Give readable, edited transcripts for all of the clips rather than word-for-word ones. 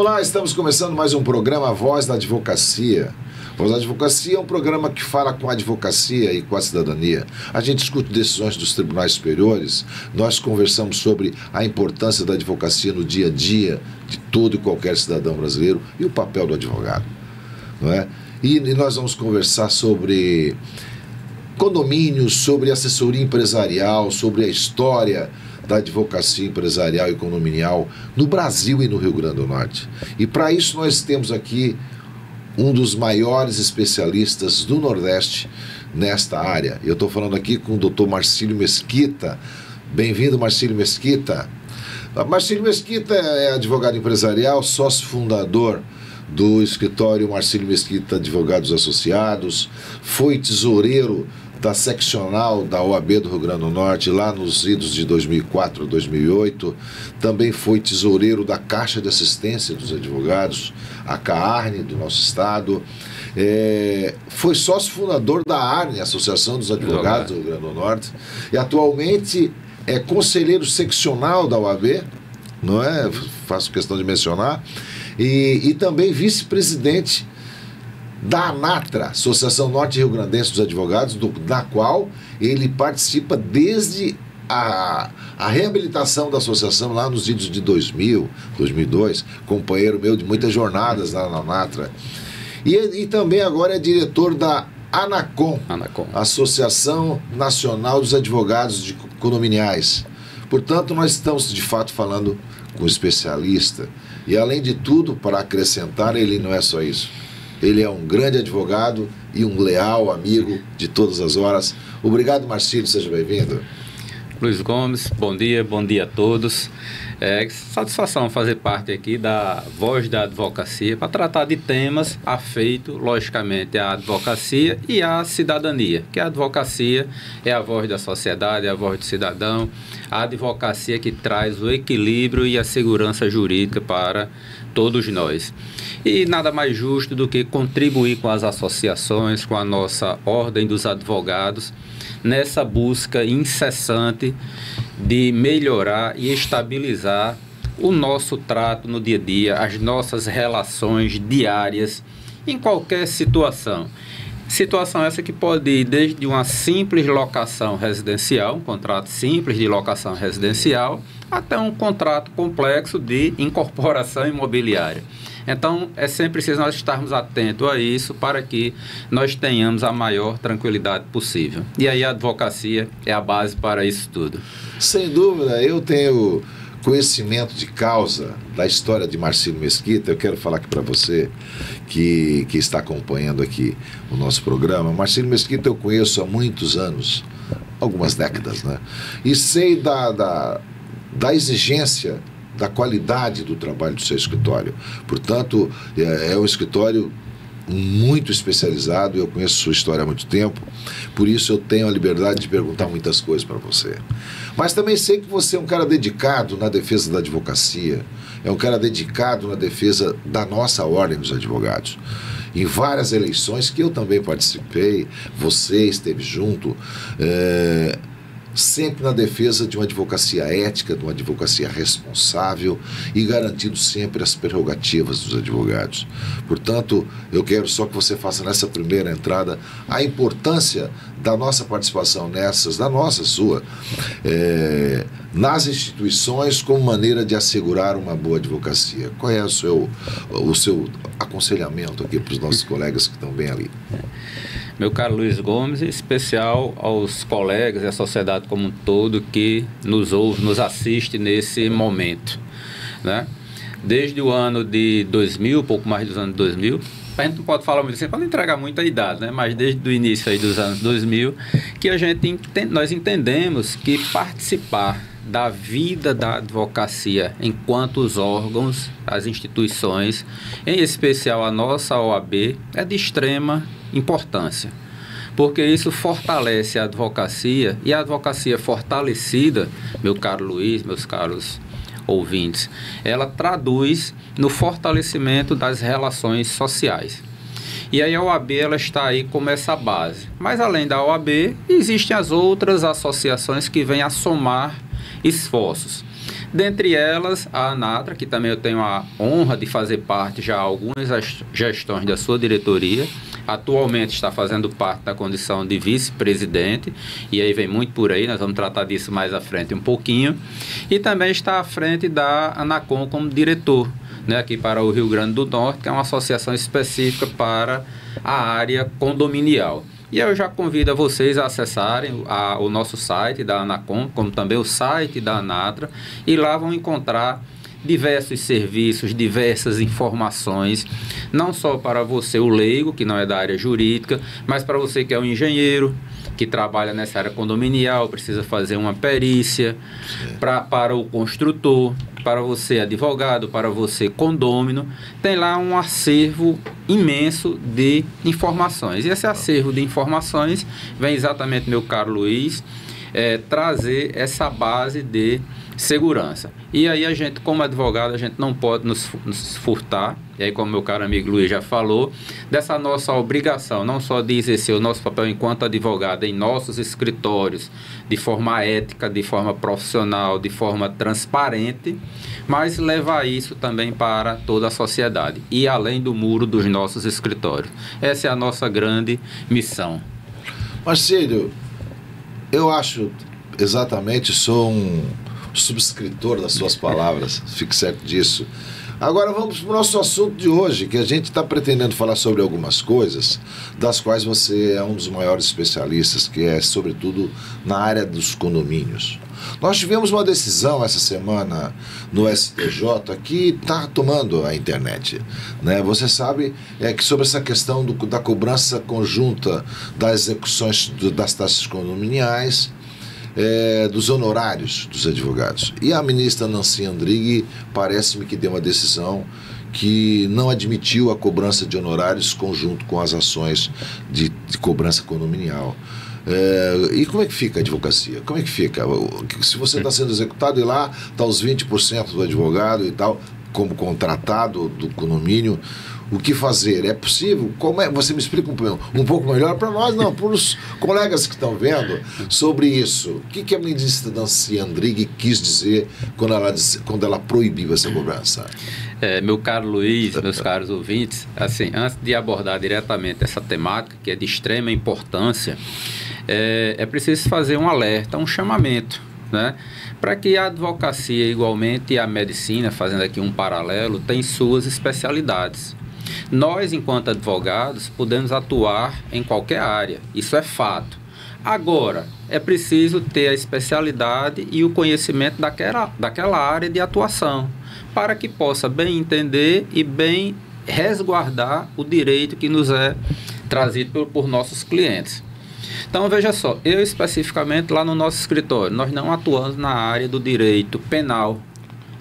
Olá, estamos começando mais um programa Voz da Advocacia. Voz da Advocacia é um programa que fala com a advocacia e com a cidadania. A gente discute decisões dos tribunais superiores, nós conversamos sobre a importância da advocacia no dia a dia de todo e qualquer cidadão brasileiro e o papel do advogado, não é? E nós vamos conversar sobre condomínios, sobre assessoria empresarial, sobre a história da advocacia empresarial e condominial no Brasil e no Rio Grande do Norte. E para isso nós temos aqui um dos maiores especialistas do Nordeste nesta área. Eu estou falando aqui com o Dr. Marcílio Mesquita. Bem-vindo, Marcílio Mesquita. Marcílio Mesquita é advogado empresarial, sócio fundador do escritório Marcílio Mesquita Advogados Associados, foi tesoureiro da seccional da OAB do Rio Grande do Norte, lá nos idos de 2004 a 2008, também foi tesoureiro da Caixa de Assistência dos Advogados, a CAARNE, do nosso estado, foi sócio fundador da ARNE, Associação dos Advogados do Rio Grande do Norte, e atualmente é conselheiro seccional da OAB, não é? Faço questão de mencionar, e também vice-presidente da ANATRA, Associação Norte Rio Grandense dos Advogados, da qual ele participa desde a reabilitação da associação lá nos idos de 2000, 2002, companheiro meu de muitas jornadas lá na ANATRA. E também agora é diretor da ANACOM, Associação Nacional dos Advogados de Condominiais. Portanto, nós estamos de fato falando com um especialista. E além de tudo, para acrescentar, ele não é só isso. Ele é um grande advogado e um leal amigo de todas as horas. Obrigado, Marcílio, seja bem-vindo. Luiz Gomes, bom dia a todos. Satisfação fazer parte aqui da Voz da Advocacia para tratar de temas afeitos, logicamente, à advocacia e à cidadania, que a advocacia é a voz da sociedade, é a voz do cidadão, a advocacia que traz o equilíbrio e a segurança jurídica para todos nós. E nada mais justo do que contribuir com as associações, com a nossa Ordem dos Advogados, nessa busca incessante de melhorar e estabilizar o nosso trato no dia a dia, as nossas relações diárias, em qualquer situação. Situação essa que pode ir desde uma simples locação residencial, um contrato simples de locação residencial, até um contrato complexo de incorporação imobiliária. Então, é sempre preciso nós estarmos atentos a isso para que nós tenhamos a maior tranquilidade possível. E aí a advocacia é a base para isso tudo. Sem dúvida, eu tenho conhecimento de causa da história de Marcílio Mesquita. Eu quero falar aqui para você que está acompanhando aqui o nosso programa. Marcílio Mesquita eu conheço há muitos anos, algumas décadas, né? E sei da exigência, da qualidade do trabalho do seu escritório. Portanto, é um escritório muito especializado, eu conheço sua história há muito tempo, por isso eu tenho a liberdade de perguntar muitas coisas para você. Mas também sei que você é um cara dedicado na defesa da advocacia, é um cara dedicado na defesa da nossa Ordem dos Advogados. Em várias eleições que eu também participei, você esteve junto, sempre na defesa de uma advocacia ética, de uma advocacia responsável e garantindo sempre as prerrogativas dos advogados. Portanto, eu quero só que você faça nessa primeira entrada a importância da nossa participação sua, nas instituições como maneira de assegurar uma boa advocacia. Qual é o seu aconselhamento aqui para os nossos colegas que estão bem ali? Meu caro Luiz Gomes, em especial aos colegas e à sociedade como um todo que nos ouve, nos assiste nesse momento, né? Desde o ano de 2000, pouco mais dos anos 2000, a gente não pode falar muito assim para não entregar muita idade, né? Mas desde o início aí dos anos 2000, que nós entendemos que participar da vida da advocacia enquanto os órgãos, as instituições, em especial a nossa OAB, é de extrema importância, porque isso fortalece a advocacia, e a advocacia fortalecida, meu caro Luiz, meus caros ouvintes, ela traduz no fortalecimento das relações sociais. E aí a OAB ela está aí como essa base. Mas além da OAB, existem as outras associações que vêm a somar esforços. Dentre elas, a ANATRA, que também eu tenho a honra de fazer parte já algumas gestões da sua diretoria. Atualmente está fazendo parte da condição de vice-presidente, e aí vem muito por aí, nós vamos tratar disso mais à frente um pouquinho. E também está à frente da ANACOM como diretor, né, aqui para o Rio Grande do Norte, que é uma associação específica para a área condominial. E eu já convido a vocês a acessarem o nosso site da ANACOM, como também o site da ANATRA, e lá vão encontrar diversos serviços, diversas informações, não só para você, o leigo, que não é da área jurídica, mas para você que é um engenheiro, que trabalha nessa área condominial, precisa fazer uma perícia, para o construtor, para você advogado, para você condômino, tem lá um acervo imenso de informações. E esse acervo de informações vem exatamente, meu caro Luiz, trazer essa base de segurança. E aí a gente, como advogado, a gente não pode nos furtar, e aí como meu caro amigo Luiz já falou, dessa nossa obrigação, não só de exercer o nosso papel enquanto advogado em nossos escritórios, de forma ética, de forma profissional, de forma transparente, mas levar isso também para toda a sociedade, e além do muro dos nossos escritórios. Essa é a nossa grande missão. Marcílio, eu acho exatamente, sou um subscritor das suas palavras, fique certo disso. Agora vamos para o nosso assunto de hoje, que a gente está pretendendo falar sobre algumas coisas, das quais você é um dos maiores especialistas, que é sobretudo na área dos condomínios. Nós tivemos uma decisão essa semana no STJ que está tomando a internet, né? Você sabe que sobre essa questão da cobrança conjunta das execuções das taxas condominiais, dos honorários dos advogados. E a ministra Nancy Andrighi parece-me que deu uma decisão que não admitiu a cobrança de honorários conjunto com as ações de cobrança condominial. E como é que fica a advocacia? Como é que fica? Se você está sendo executado e lá está os 20% do advogado e tal, como contratado do condomínio, o que fazer? É possível? Como é? Você me explica um pouco melhor para nós, não, para os colegas que estão vendo sobre isso. O que a ministra Nancy Andrighi quis dizer quando ela proibiu essa cobrança? Meu caro Luiz, meus caros ouvintes, assim, antes de abordar diretamente essa temática, que é de extrema importância, é preciso fazer um alerta, um chamamento, né? Para que a advocacia, igualmente, e a medicina, fazendo aqui um paralelo, tem suas especialidades. Nós, enquanto advogados, podemos atuar em qualquer área, isso é fato. Agora, é preciso ter a especialidade e o conhecimento daquela área de atuação, para que possa bem entender e bem resguardar o direito que nos é trazido por nossos clientes. Então, veja só, eu especificamente lá no nosso escritório, nós não atuamos na área do direito penal,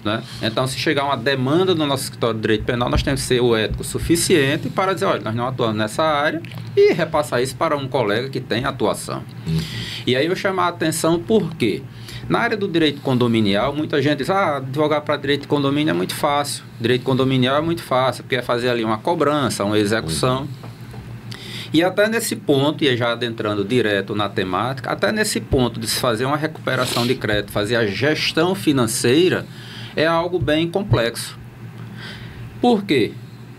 né? Então, se chegar uma demanda no nosso escritório de direito penal, nós temos que ser o ético suficiente para dizer, olha, nós não atuamos nessa área e repassar isso para um colega que tem atuação. E aí eu chamo a atenção por quê? Na área do direito condominial, muita gente diz, advogar para direito de condomínio é muito fácil, direito condominial é muito fácil, porque é fazer ali uma cobrança, uma execução. E até nesse ponto, e já adentrando direto na temática, até nesse ponto de se fazer uma recuperação de crédito, fazer a gestão financeira, é algo bem complexo. Por quê?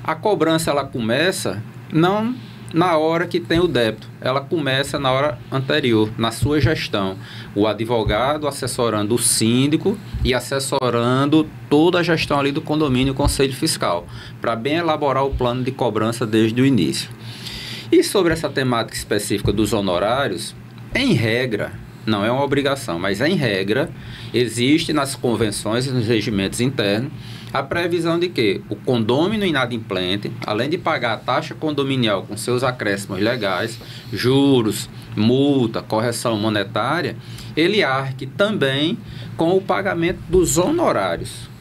A cobrança ela começa não na hora que tem o débito, ela começa na hora anterior, na sua gestão. O advogado assessorando o síndico e assessorando toda a gestão ali do condomínio e conselho fiscal, para bem elaborar o plano de cobrança desde o início. E sobre essa temática específica dos honorários, em regra, não é uma obrigação, mas em regra, existe nas convenções e nos regimentos internos a previsão de que o condômino inadimplente, além de pagar a taxa condominial com seus acréscimos legais, juros, multa, correção monetária, ele arque também com o pagamento dos honorários.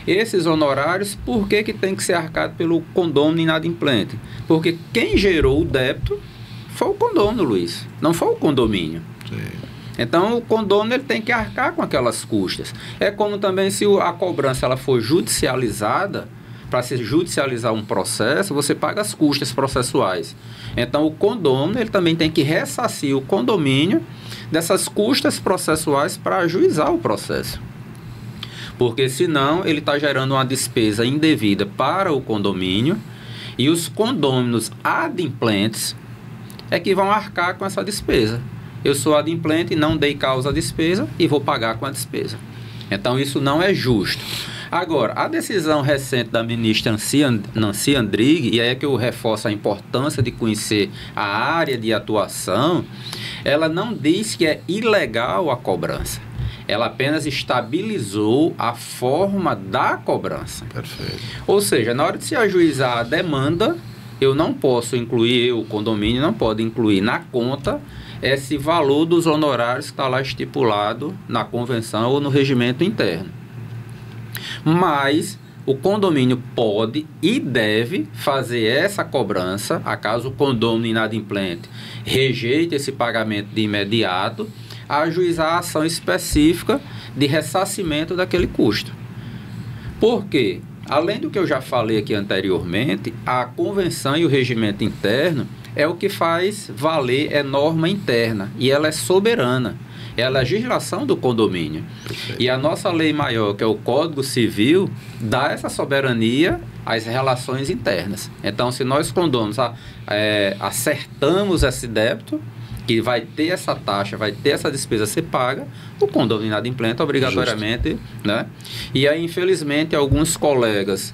Esses honorários, por que tem que ser arcado pelo condômino inadimplente? Porque quem gerou o débito foi o condômino, Luiz, não foi o condomínio. Sim. Então, o condômino ele tem que arcar com aquelas custas. É como também se a cobrança ela for judicializada, para se judicializar um processo, você paga as custas processuais. Então, o condômino ele também tem que ressarcir o condomínio dessas custas processuais para ajuizar o processo. porque senão ele está gerando uma despesa indevida para o condomínio e os condôminos adimplentes é que vão arcar com essa despesa. Eu sou adimplente e não dei causa à despesa e vou pagar com a despesa. Então, isso não é justo. Agora, a decisão recente da ministra Nancy Andrighi, e aí é que eu reforço a importância de conhecer a área de atuação, ela não diz que é ilegal a cobrança. Ela apenas estabilizou a forma da cobrança. Perfeito. Ou seja, na hora de se ajuizar a demanda, eu não posso incluir, o condomínio não pode incluir na conta esse valor dos honorários que está lá estipulado na convenção ou no regimento interno. Mas o condomínio pode e deve fazer essa cobrança, acaso o condomínio inadimplente rejeite esse pagamento de imediato, a ajuizar a ação específica de ressarcimento daquele custo. Por quê? Além do que eu já falei aqui anteriormente, a convenção e o regimento interno é o que faz valer, é norma interna e ela é soberana. É a legislação do condomínio. Perfeito. E a nossa lei maior, que é o Código Civil, dá essa soberania às relações internas. Então, se nós condôminos acertamos esse débito, que vai ter essa taxa, vai ter essa despesa a ser paga, o condomínio inadimplente obrigatoriamente, né? E aí, infelizmente, alguns colegas,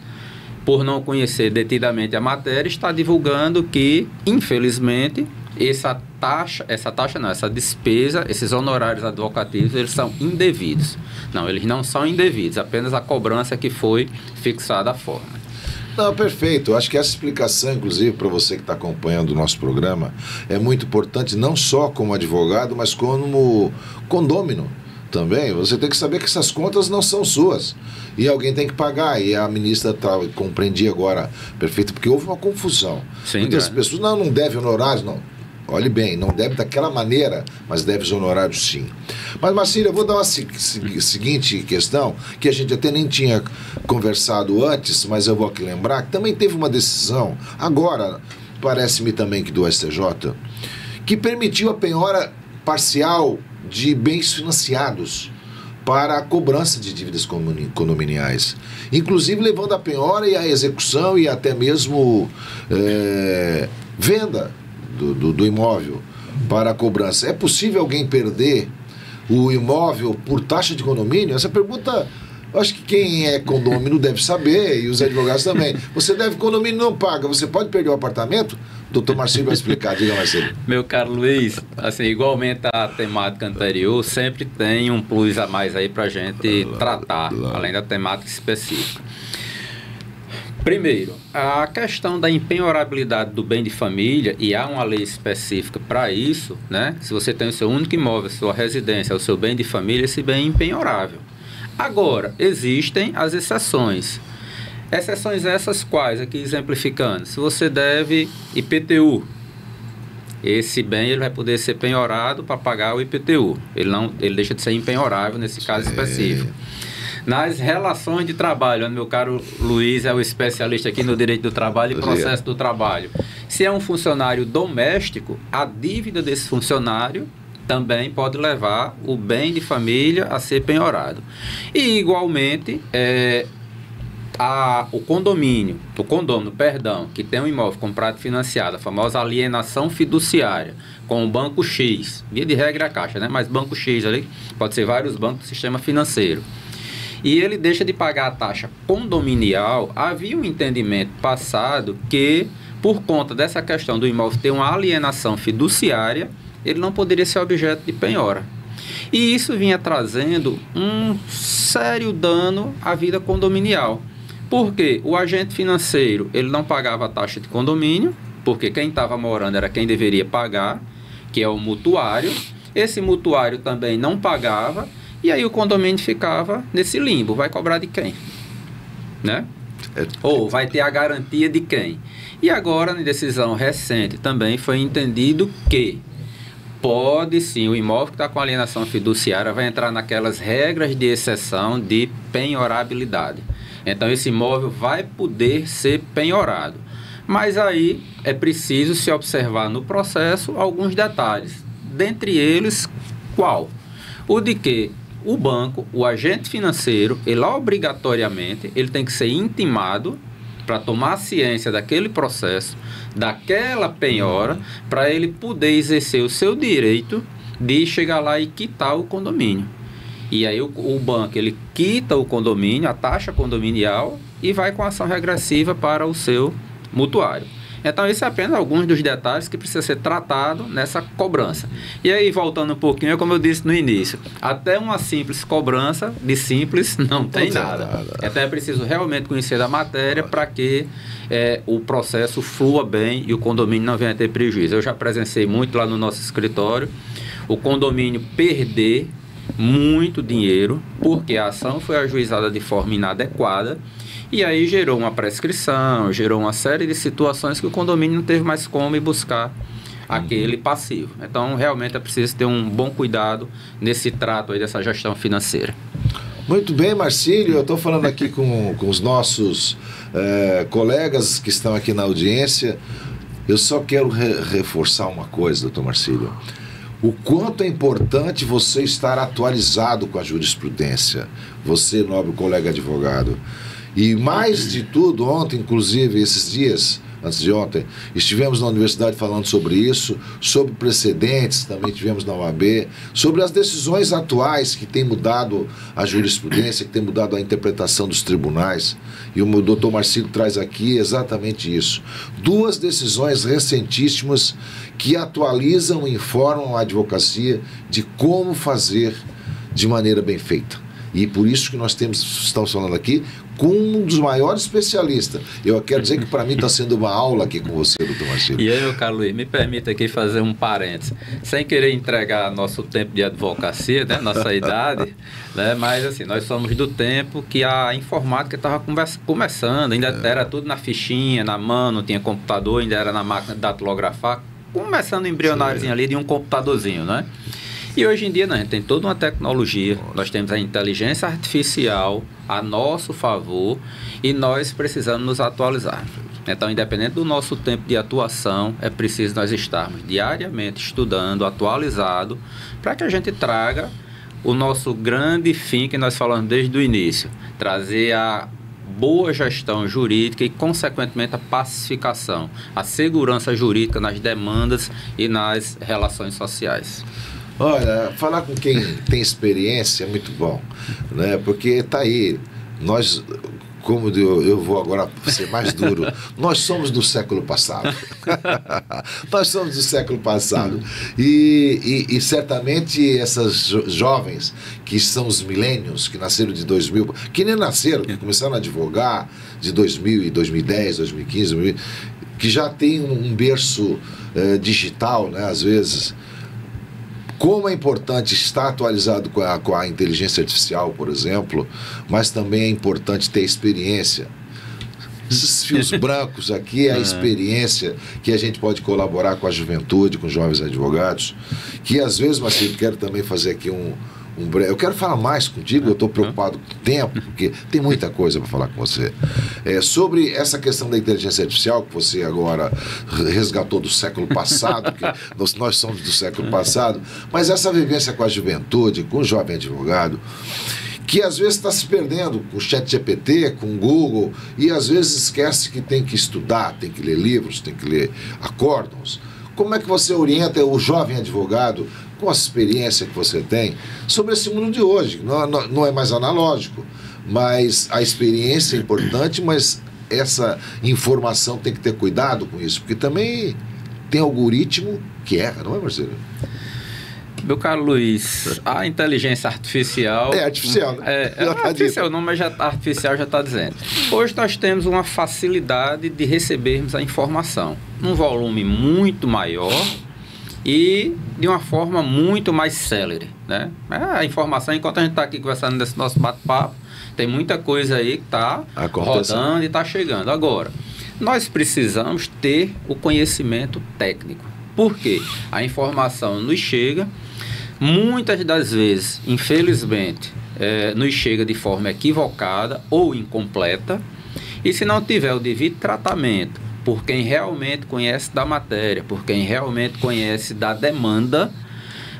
por não conhecer detidamente a matéria, está divulgando que, infelizmente, essa despesa, esses honorários advocatícios, eles são indevidos. Não, eles não são indevidos, apenas a cobrança que foi fixada à forma. Não, perfeito. Acho que essa explicação, inclusive, para você que está acompanhando o nosso programa, é muito importante, não só como advogado, mas como condômino também. Você tem que saber que essas contas não são suas. E alguém tem que pagar. E a ministra compreendia agora, perfeito, porque houve uma confusão. Sim, muitas pessoas, não deve honorários, não. Olhe bem, não deve daquela maneira, mas deve os honorários sim. Mas, Marcília, eu vou dar uma seguinte questão, que a gente até nem tinha conversado antes, mas eu vou aqui lembrar, que também teve uma decisão, agora, parece-me também que do STJ, que permitiu a penhora parcial de bens financiados para a cobrança de dívidas condominiais, inclusive levando a penhora e a execução e até mesmo venda do imóvel para a cobrança. É possível alguém perder o imóvel por taxa de condomínio? Essa pergunta, eu acho que quem é condômino deve saber, e os advogados também. Você deve, condomínio não paga, você pode perder o apartamento? Doutor Marcílio vai explicar, diga, Marcílio. Meu caro Luiz, assim, igualmente a temática anterior, sempre tem um plus a mais aí para a gente tratar, além da temática específica. Primeiro, a questão da empenhorabilidade do bem de família, e há uma lei específica para isso, né? Se você tem o seu único imóvel, sua residência, o seu bem de família, esse bem é empenhorável. Agora, existem as exceções. Exceções essas quais, aqui exemplificando, se você deve IPTU, esse bem ele vai poder ser penhorado para pagar o IPTU. Ele deixa de ser empenhorável nesse caso específico. Nas relações de trabalho, onde meu caro Luiz é o especialista aqui no direito do trabalho e processo do trabalho. Se é um funcionário doméstico, a dívida desse funcionário também pode levar o bem de família a ser penhorado. E, igualmente, o condomínio, que tem um imóvel comprado e financiado, a famosa alienação fiduciária, com o banco X, via de regra a Caixa, né? Mas banco X ali, pode ser vários bancos do sistema financeiro. E ele deixa de pagar a taxa condominial. Havia um entendimento passado que, por conta dessa questão do imóvel ter uma alienação fiduciária, ele não poderia ser objeto de penhora. E isso vinha trazendo um sério dano à vida condominial. Porque o agente financeiro ele não pagava a taxa de condomínio, porque quem estava morando era quem deveria pagar, que é o mutuário. Esse mutuário também não pagava. E aí o condomínio ficava nesse limbo. Vai cobrar de quem? Né? Ou vai ter a garantia de quem? E agora, na decisão recente, também foi entendido que pode sim, o imóvel que está com alienação fiduciária vai entrar naquelas regras de exceção de penhorabilidade. Então, esse imóvel vai poder ser penhorado. Mas aí é preciso se observar no processo alguns detalhes. Dentre eles, qual? O de que o banco, o agente financeiro, ele obrigatoriamente, ele tem que ser intimado para tomar ciência daquele processo, daquela penhora, para ele poder exercer o seu direito de chegar lá e quitar o condomínio. E aí o banco, ele quita o condomínio, a taxa condominial, e vai com ação regressiva para o seu mutuário. Então, esse é apenas alguns dos detalhes que precisa ser tratado nessa cobrança. E aí, voltando um pouquinho, como eu disse no início, até uma simples cobrança, de simples, não tem nada. Então, é preciso realmente conhecer da matéria para que o processo flua bem e o condomínio não venha a ter prejuízo. Eu já presenciei muito lá no nosso escritório o condomínio perder muito dinheiro porque a ação foi ajuizada de forma inadequada. E aí gerou uma prescrição, gerou uma série de situações que o condomínio não teve mais como ir buscar aquele passivo. Então, realmente é preciso ter um bom cuidado nesse trato aí dessa gestão financeira. Muito bem, Marcílio. Eu estou falando aqui com os nossos colegas que estão aqui na audiência. Eu só quero reforçar uma coisa, doutor Marcílio. O quanto é importante você estar atualizado com a jurisprudência. Você, nobre colega advogado. E mais de tudo, ontem, inclusive, esses dias, antes de ontem, estivemos na universidade falando sobre isso, sobre precedentes, também tivemos na OAB, sobre as decisões atuais que têm mudado a jurisprudência, que têm mudado a interpretação dos tribunais. E o doutor Marcílio traz aqui exatamente isso. 2 decisões recentíssimas que atualizam e informam a advocacia de como fazer de maneira bem feita. E por isso que nós estamos falando aqui com um dos maiores especialistas. Eu quero dizer que para mim está sendo uma aula aqui com você, doutor Marcílio. E aí, meu caro Luiz, me permita aqui fazer um parênteses, sem querer entregar nosso tempo de advocacia, né, nossa idade, né, mas assim, nós somos do tempo que a informática estava começando, ainda era tudo na fichinha, na mão, não tinha computador, ainda era na máquina de datilografar, começando embrionáriozinho ali de um computadorzinho, né? E hoje em dia, a gente tem toda uma tecnologia, nós temos a inteligência artificial a nosso favor e nós precisamos nos atualizar. Então, independente do nosso tempo de atuação, é preciso nós estarmos diariamente estudando, atualizado, para que a gente traga o nosso grande fim que nós falamos desde o início, trazer a boa gestão jurídica e, consequentemente, a pacificação, a segurança jurídica nas demandas e nas relações sociais. Olha, falar com quem tem experiência é muito bom, né? Porque está aí, nós, como eu vou agora ser mais duro, nós somos do século passado. Nós somos do século passado. E certamente essas jovens, que são os millennials, que nasceram de 2000, que nem nasceram, que começaram a advogar de 2000 e 2010, 2015, 2000, que já tem um berço digital, né, às vezes. Como é importante estar atualizado com a inteligência artificial, por exemplo, mas também é importante ter experiência. Esses fios brancos aqui é a experiência que a gente pode colaborar com a juventude, com os jovens advogados, que às vezes, mas eu quero também fazer aqui eu quero falar mais contigo, eu estou preocupado com o tempo, porque tem muita coisa para falar com você. Sobre essa questão da inteligência artificial, que você agora resgatou do século passado, que nós somos do século passado, mas essa vivência com a juventude, com o jovem advogado, que às vezes está se perdendo com o ChatGPT, com o Google, e às vezes esquece que tem que estudar, tem que ler livros, tem que ler acórdons. Como é que você orienta o jovem advogado, com a experiência que você tem, sobre esse mundo de hoje? Não é mais analógico, mas a experiência é importante, mas essa informação tem que ter cuidado com isso, porque também tem algoritmo que erra, não é, Marcelo? Meu caro Luiz, a inteligência artificial... É artificial, né? É artificial, não, mas artificial já está dizendo. Hoje nós temos uma facilidade de recebermos a informação num volume muito maior e de uma forma muito mais célere, né? A informação, enquanto a gente está aqui conversando nesse nosso bate-papo, tem muita coisa aí que está rodando e está chegando. Agora, nós precisamos ter o conhecimento técnico. Por quê? A informação nos chega, muitas das vezes, infelizmente, nos chega de forma equivocada ou incompleta, e se não tiver o devido tratamento por quem realmente conhece da matéria, por quem realmente conhece da demanda,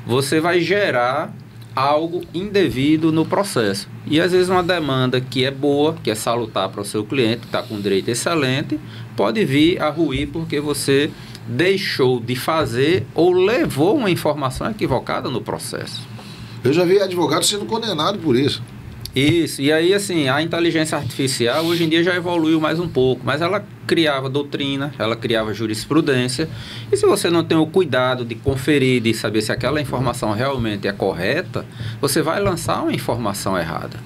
você vai gerar algo indevido no processo. E às vezes uma demanda que é boa, que é salutar para o seu cliente, que está com direito excelente, pode vir a ruir porque você deixou de fazer ou levou uma informação equivocada no processo. Eu já vi advogado sendo condenado por isso. Isso, e aí assim, a inteligência artificial hoje em dia já evoluiu mais um pouco, mas ela criava doutrina, ela criava jurisprudência, e se você não tem o cuidado de conferir, de saber se aquela informação realmente é correta, você vai lançar uma informação errada.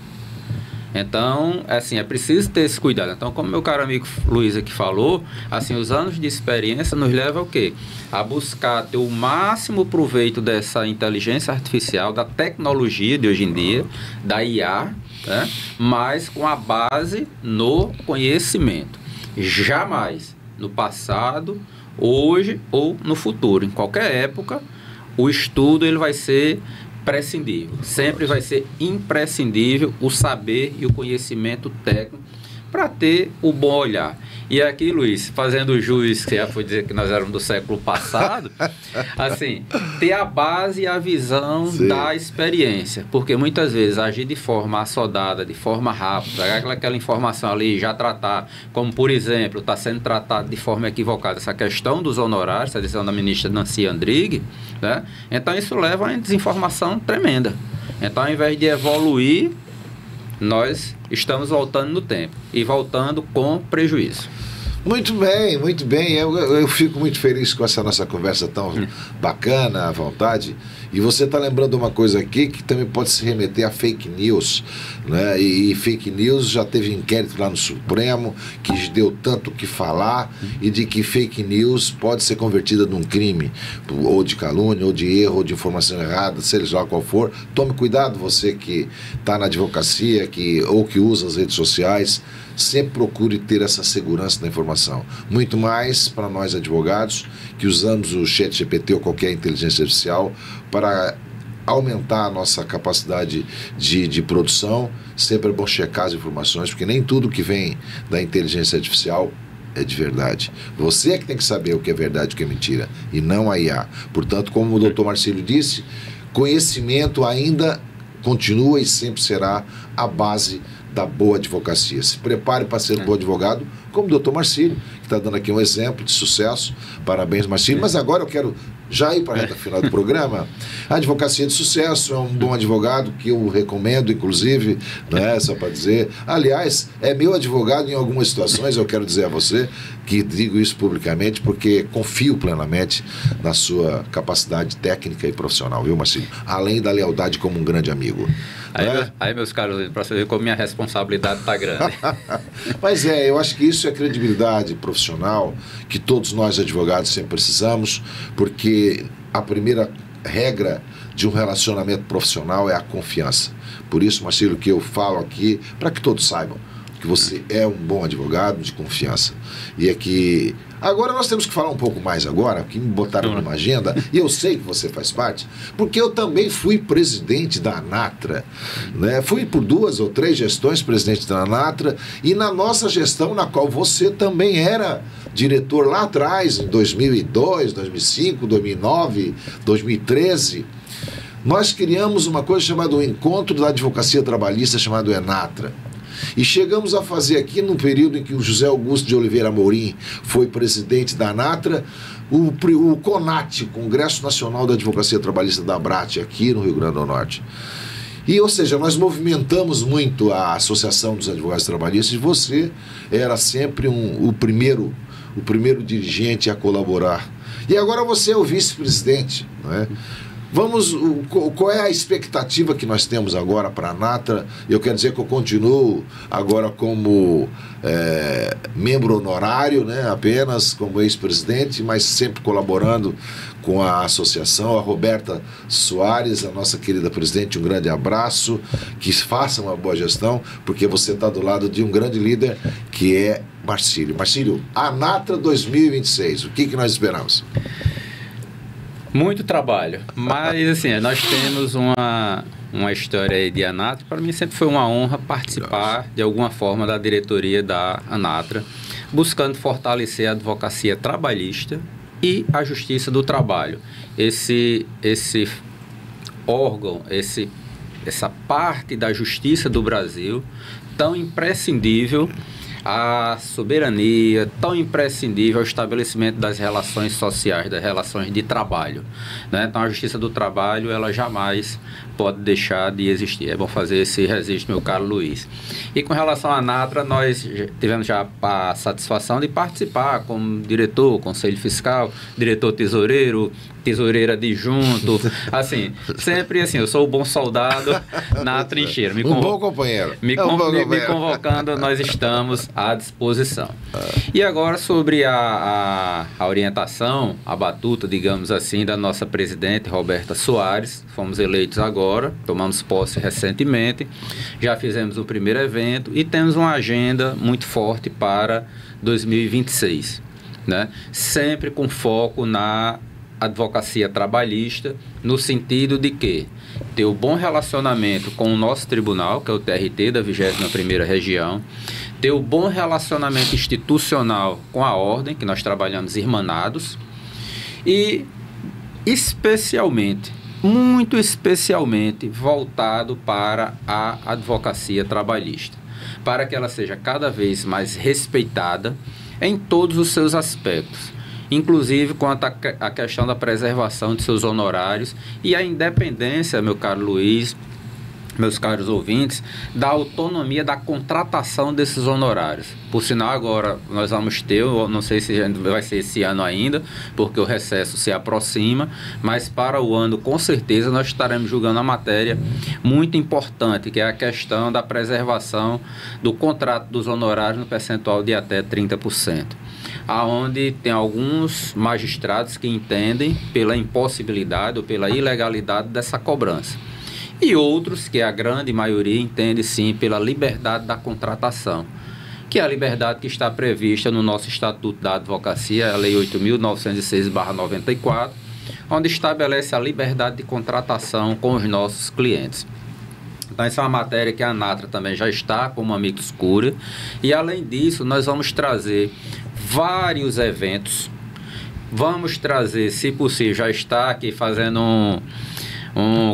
Então, assim, é preciso ter esse cuidado. Então, como meu caro amigo Luiz aqui falou, assim, os anos de experiência nos levam ao quê? A buscar ter o máximo proveito dessa inteligência artificial, da tecnologia de hoje em dia, da IA, né? Mas com a base no conhecimento. Jamais no passado, hoje ou no futuro. Em qualquer época, o estudo ele vai ser prescindível. Sempre vai ser imprescindível o saber e o conhecimento técnico para ter o bom olhar. E aqui, Luiz, fazendo jus, que já foi dizer que nós éramos do século passado, assim, ter a base e a visão Sim. da experiência. Porque muitas vezes agir de forma assodada, de forma rápida, aquela informação ali já tratar, como por exemplo, está sendo tratado de forma equivocada essa questão dos honorários, essa decisão da ministra Nancy Andrighi, né? Então isso leva a uma desinformação tremenda. Então, ao invés de evoluir, nós estamos voltando no tempo e voltando com prejuízo. Muito bem, muito bem. Eu fico muito feliz com essa nossa conversa tão bacana, à vontade. E você está lembrando uma coisa aqui que também pode se remeter a fake news, né? E fake news já teve inquérito lá no Supremo que deu tanto o que falar e de que fake news pode ser convertida num crime, ou de calúnia, ou de erro, ou de informação errada, seja lá qual for. Tome cuidado, você que está na advocacia ou que usa as redes sociais. Sempre procure ter essa segurança da informação. Muito mais para nós advogados que usamos o ChatGPT ou qualquer inteligência artificial para aumentar a nossa capacidade de produção. Sempre é bom checar as informações, porque nem tudo que vem da inteligência artificial é de verdade. Você é que tem que saber o que é verdade e o que é mentira, e não a IA. Portanto, como o doutor Marcílio disse, conhecimento ainda continua e sempre será a base da boa advocacia. Se prepare para ser um bom advogado, como o doutor Marcílio, que está dando aqui um exemplo de sucesso. Parabéns, Marcílio. Mas agora eu quero já ir para a reta final do programa. A advocacia de sucesso é um bom advogado que eu recomendo, inclusive, né, só para dizer. Aliás, é meu advogado em algumas situações, eu quero dizer a você que digo isso publicamente porque confio plenamente na sua capacidade técnica e profissional, viu, Marcílio? Além da lealdade como um grande amigo. Aí, meus caros, para você ver como minha responsabilidade está grande. Mas eu acho que isso é credibilidade profissional que todos nós advogados sempre precisamos, porque a primeira regra de um relacionamento profissional é a confiança. Por isso, Marcílio, que eu falo aqui, para que todos saibam que você é um bom advogado de confiança. E é que... Agora nós temos que falar um pouco mais agora, que me botaram numa agenda, e eu sei que você faz parte, porque eu também fui presidente da ANATRA, né? Fui por 2 ou 3 gestões presidente da ANATRA, e na nossa gestão, na qual você também era diretor lá atrás, em 2002, 2005, 2009, 2013, nós criamos uma coisa chamada o Encontro da Advocacia Trabalhista, chamado ENATRA. E chegamos a fazer aqui, no período em que o José Augusto de Oliveira Amorim foi presidente da ANATRA, o CONAT, Congresso Nacional da Advocacia Trabalhista da ABRAT, aqui no Rio Grande do Norte. E, ou seja, nós movimentamos muito a Associação dos Advogados Trabalhistas e você era sempre o primeiro dirigente a colaborar. E agora você é o vice-presidente, não é? Qual é a expectativa que nós temos agora para a ANATRA? Eu quero dizer que eu continuo agora como membro honorário, né, apenas como ex-presidente, mas sempre colaborando com a associação. A Roberta Soares, a nossa querida presidente, um grande abraço, que faça uma boa gestão, porque você está do lado de um grande líder que é Marcílio. Marcílio, ANATRA 2026, o que nós esperamos? Muito trabalho, mas assim, nós temos uma história aí de ANATRA. Para mim sempre foi uma honra participar de alguma forma da diretoria da ANATRA, buscando fortalecer a advocacia trabalhista e a justiça do trabalho. Esse órgão, essa parte da justiça do Brasil tão imprescindível à soberania, tão imprescindível ao estabelecimento das relações sociais, das relações de trabalho, né? Então, a justiça do trabalho, ela jamais pode deixar de existir. É bom fazer esse registro, meu caro Luiz. E com relação à ANATRA, nós tivemos já a satisfação de participar como diretor, conselho fiscal, diretor tesoureiro, tesoureira adjunto, assim, sempre assim, eu sou o bom soldado na trincheira. Bom companheiro. Me convocando, nós estamos à disposição. E agora sobre a orientação, a batuta, digamos assim, da nossa presidente, Roberta Soares. Fomos eleitos agora, tomamos posse recentemente, já fizemos o primeiro evento e temos uma agenda muito forte para 2026, né? Sempre com foco na advocacia trabalhista, no sentido de que ter um bom relacionamento com o nosso tribunal, que é o TRT da 21ª Região, ter um bom relacionamento institucional com a ordem, que nós trabalhamos irmanados, e especialmente, muito especialmente, voltado para a advocacia trabalhista, para que ela seja cada vez mais respeitada em todos os seus aspectos, inclusive quanto à questão da preservação de seus honorários e a independência, meu caro Luiz, meus caros ouvintes, da autonomia da contratação desses honorários. Por sinal, agora nós vamos ter, eu não sei se vai ser esse ano ainda, porque o recesso se aproxima, mas para o ano, com certeza, nós estaremos julgando a matéria muito importante, que é a questão da preservação do contrato dos honorários no percentual de até 30%. Aonde tem alguns magistrados que entendem pela impossibilidade ou pela ilegalidade dessa cobrança. E outros, que a grande maioria, entende sim pela liberdade da contratação, que é a liberdade que está prevista no nosso Estatuto da Advocacia, a Lei 8.906/94, onde estabelece a liberdade de contratação com os nossos clientes. Então, essa é uma matéria que a ANATRA também já está como amicus curiae, e além disso, nós vamos trazer vários eventos, vamos trazer, se possível, já está aqui fazendo um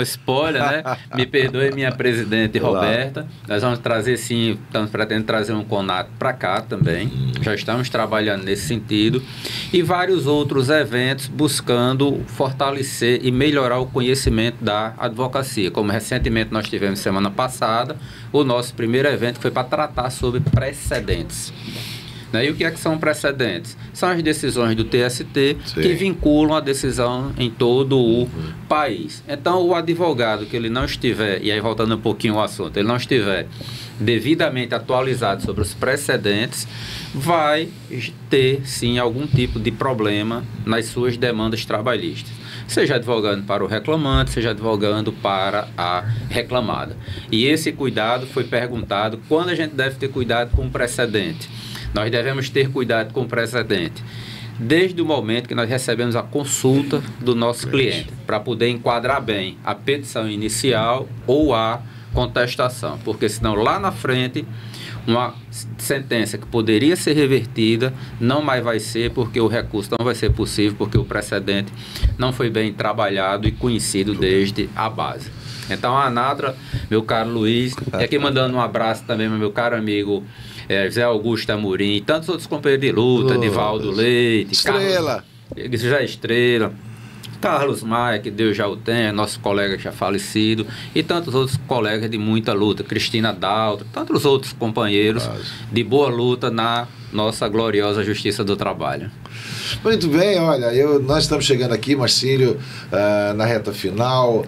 spoiler, né? Me perdoe, minha presidente Roberta. Nós vamos trazer, sim, estamos pretendendo trazer um CONAT para cá também. Já estamos trabalhando nesse sentido. E vários outros eventos buscando fortalecer e melhorar o conhecimento da advocacia. Como recentemente nós tivemos semana passada, o nosso primeiro evento que foi para tratar sobre precedentes. E o que são precedentes? São as decisões do TST, sim, que vinculam a decisão em todo o país. Então, o advogado que ele não estiver, e aí voltando um pouquinho ao assunto, ele não estiver devidamente atualizado sobre os precedentes, vai ter, sim, algum tipo de problema nas suas demandas trabalhistas. Seja advogando para o reclamante, seja advogando para a reclamada. E esse cuidado foi perguntado, quando a gente deve ter cuidado com o precedente? Nós devemos ter cuidado com o precedente desde o momento que nós recebemos a consulta do nosso cliente, para poder enquadrar bem a petição inicial ou a contestação, porque senão lá na frente uma sentença que poderia ser revertida não mais vai ser, porque o recurso não vai ser possível, porque o precedente não foi bem trabalhado e conhecido desde a base. Então, a ANATRA, meu caro Luiz, e aqui mandando um abraço também ao meu caro amigo José Augusto Amorim, e tantos outros companheiros de luta, Divaldo Leite, Estrela, José Estrela, Carlos Maia, que Deus já o tenha, nosso colega já falecido, e tantos outros colegas de muita luta, Cristina Daltro, tantos outros companheiros de boa luta na nossa gloriosa Justiça do Trabalho. Muito bem, olha, nós estamos chegando aqui, Marcílio, na reta final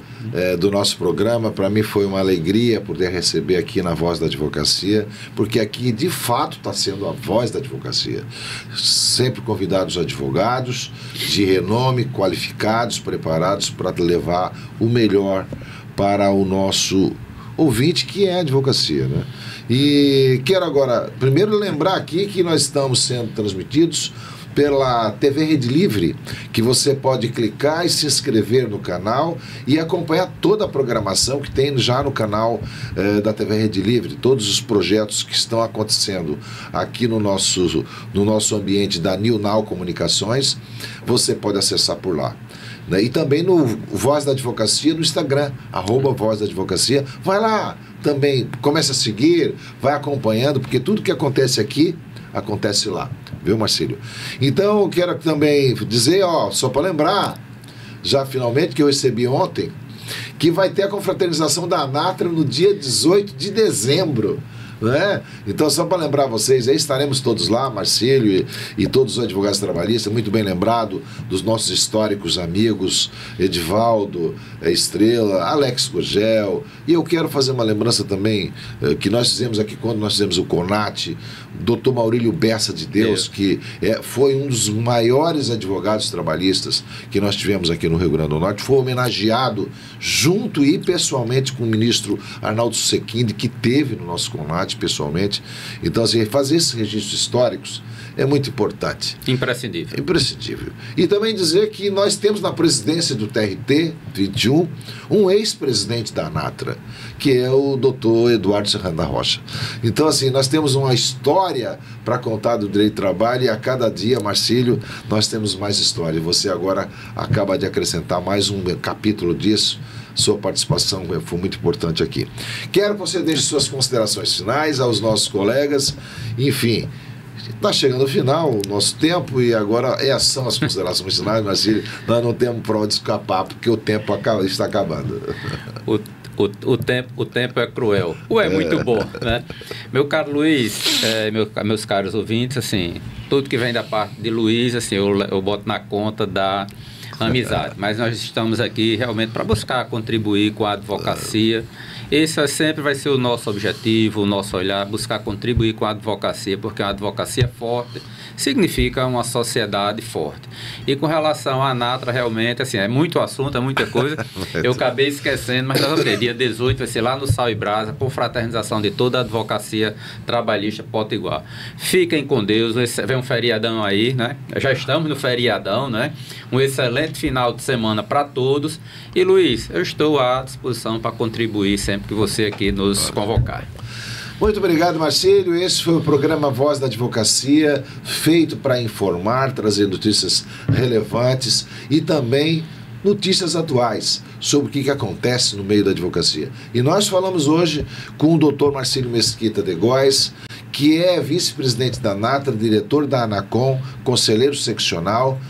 do nosso programa. Para mim foi uma alegria poder receber aqui na Voz da Advocacia, porque aqui de fato está sendo a voz da advocacia. Sempre convidados advogados de renome, qualificados, preparados para levar o melhor para o nosso ouvinte, que é a advocacia, né? E quero agora, primeiro, lembrar aqui que nós estamos sendo transmitidos pela TV Rede Livre, que você pode clicar e se inscrever no canal e acompanhar toda a programação que tem já no canal da TV Rede Livre, todos os projetos que estão acontecendo aqui no nosso ambiente da New Now Comunicações, você pode acessar por lá. né? E também no Voz da Advocacia no Instagram, @Voz da Advocacia. Vai lá também, comece a seguir, vai acompanhando, porque tudo que acontece aqui, acontece lá, viu, Marcílio? Então, eu quero também dizer, só para lembrar, já finalmente, que eu recebi ontem, que vai ter a confraternização da ANATRA no dia 18 de dezembro. Né? Então, só para lembrar vocês, aí estaremos todos lá, Marcílio e todos os advogados trabalhistas, muito bem lembrado dos nossos históricos amigos, Edivaldo, Estrela, Alex Gurgel, e eu quero fazer uma lembrança também, que nós fizemos aqui quando nós fizemos o CONAT, Dr. Maurílio Bessa de Deus, que foi um dos maiores advogados trabalhistas que nós tivemos aqui no Rio Grande do Norte, foi homenageado junto e pessoalmente com o ministro Arnaldo Susequinde, que teve no nosso CONAT pessoalmente. Então, assim, fazer esses registros históricos é muito importante. Imprescindível. Imprescindível. E também dizer que nós temos na presidência do TRT 21 um ex-presidente da ANATRA, que é o doutor Eduardo Serrano da Rocha. Então, assim, nós temos uma história para contar do direito do trabalho, e a cada dia, Marcílio, nós temos mais história. Você agora acaba de acrescentar mais um capítulo disso. Sua participação foi muito importante aqui. Quero que você deixe suas considerações finais aos nossos colegas. Enfim, está chegando ao final o nosso tempo, e agora são as considerações finais, Marcílio. Nós não temos para onde escapar, porque o tempo está acabando. O tempo é cruel. É muito bom, né? Meu caro Luiz, meus caros ouvintes, assim, tudo que vem da parte de Luiz, assim, eu boto na conta da amizade, mas nós estamos aqui realmente para buscar contribuir com a advocacia. Esse sempre vai ser o nosso objetivo, o nosso olhar, buscar contribuir com a advocacia, porque uma advocacia forte significa uma sociedade forte. E com relação à ANATRA, realmente, assim, é muito assunto, é muita coisa. Eu acabei esquecendo, mas nós vamos ter dia 18, vai ser lá no Sal e Brasa, com fraternização de toda a advocacia trabalhista potiguar. Fiquem com Deus, vem um feriadão aí, né? Já estamos no feriadão, né? Um excelente final de semana para todos. E, Luiz, eu estou à disposição para contribuir sempre que você aqui nos convocar. Muito obrigado, Marcílio. Esse foi o programa Voz da Advocacia, feito para informar, trazer notícias relevantes e também notícias atuais sobre o que acontece no meio da advocacia. E nós falamos hoje com o Dr. Marcílio Mesquita de Góes, que é vice-presidente da ANATRA, diretor da ANACOM, conselheiro seccional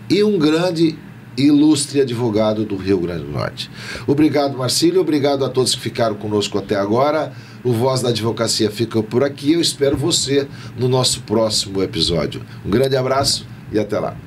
e um grande ilustre advogado do Rio Grande do Norte. Obrigado, Marcílio. Obrigado a todos que ficaram conosco até agora. O Voz da Advocacia fica por aqui. Eu espero você no nosso próximo episódio. Um grande abraço e até lá.